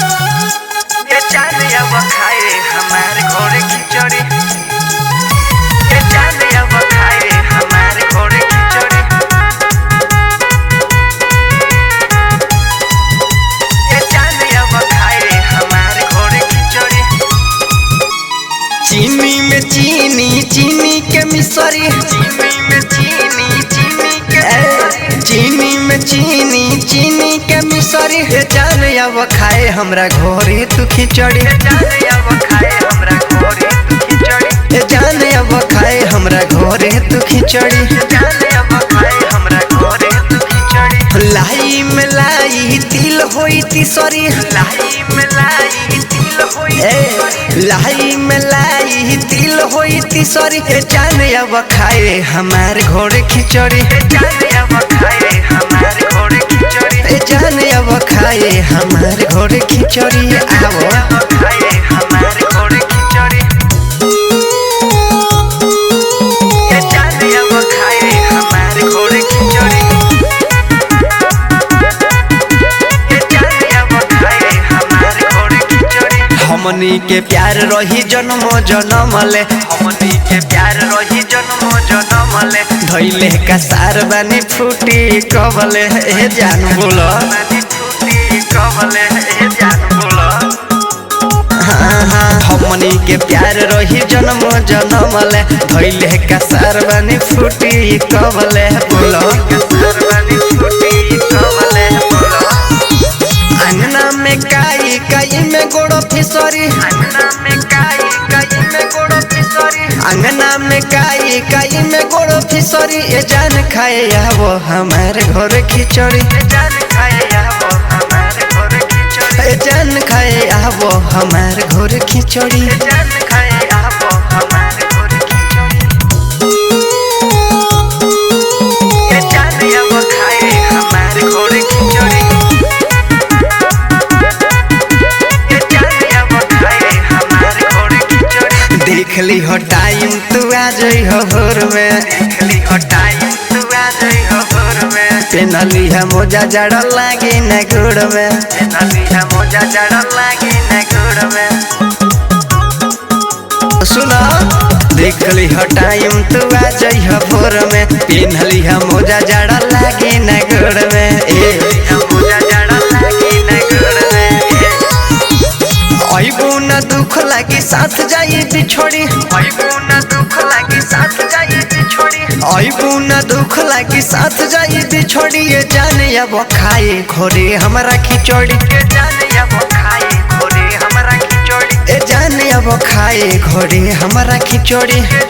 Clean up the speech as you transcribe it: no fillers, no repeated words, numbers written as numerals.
ये जाने अब खाए हमारे घोड़े खिचड़ी। ये जाने अब खाए हमारे घोड़े खिचड़ी। ये जाने अब खाए हमारे घोड़े खिचड़ी। चीनी में चीनी चीनी के मिसरी, चीनी में चीनी चीनी के मिसरी। चीनी में चीनी चीनी के मिसरी। ये जान अब खाए हमरा घोड़ी तू खिचड़ी। ये जाने अब खाए हमरा घोड़े तू खिचड़ी। ये जान अब खाए हमरा घोड़ी तू खिचड़ी। ये जाने अब खाए हमरा घोड़े तू खिचड़ी। लाई में लाई तिल होई तीसरी। लाई में लाई तिल होई तीसरी। लाई में लाई तिल होई तीसरी। ये जान अब खाए हमारे घोड़े खिचड़ी। ये जाने अब खाए हमारे घोड़े खिचड़ी। ये जान अब खाए हमारे घोड़े खिचड़ी। आवो अब खाए हमारे घोड़े खिचड़ी। ये जाने अब खाए हमारे घोड़े खिचड़ी। ये जाने अब खाए हमारे घोड़े खिचड़ी। हमनी के प्यार रही जन्मो जन्म ले। हमनी के प्यार रही जन्मो जन्म ले। धैले का सार बानी फूटी कबले। ए जान बोलो मैंने छुट्टी कबले ए जान बोला। हमनी के प्यार रही जन्मो जन्म ले। धैले का सार बानी फूटी कबले बोलो। मैंने छुट्टी कबले बोला। अंगना में काई काई में गोड़ो फिसरी। अंगना में काई काई में गोड़ो फिसरी। अंगना में काई काई में गोड़ो फिसरी। ए जान खाए आवो हमारे घर खिचड़ी। ये जान खाए आवो हमारे घोड़े खिचड़ी। ए जान खाए आवो हमारे घर खिचड़ी। ये जान खाए आवो हमारे घोड़े खिचड़ी। ये जान अब खाए हमारे घोड़े खिचड़ी। ये जान अब खाए हमारे घोड़े खिचड़ी। देख ली हो टाइम तू आ जई हो भोर में। देखली हो टाइम तू आ जाई हो भोर में। पेनली है मोजा जड़ लागे न गुड़ में। नली है मोजा जड़ लागे न गुड़ में। सुनो देख ली हो टाइम तू आ जई हो भोर में। पेनली है मोजा जड़ लागे न गुड़ में। है मोजा जड़ लागे न गुड़ में। अइबू न दुख लागी साथ जाई बिछोड़ी। अइबू न दुख लागी साथ जाई बिछोड़ी। अइबू न दुख लागी साथ जाई बिछोड़ी। ये जाने अब खाए घोड़े हमरा खिचड़ी। ये जाने अब खाए घोड़े हमरा खिचड़ी। ए जाने अब खाए घोड़े हमरा खिचड़ी। ये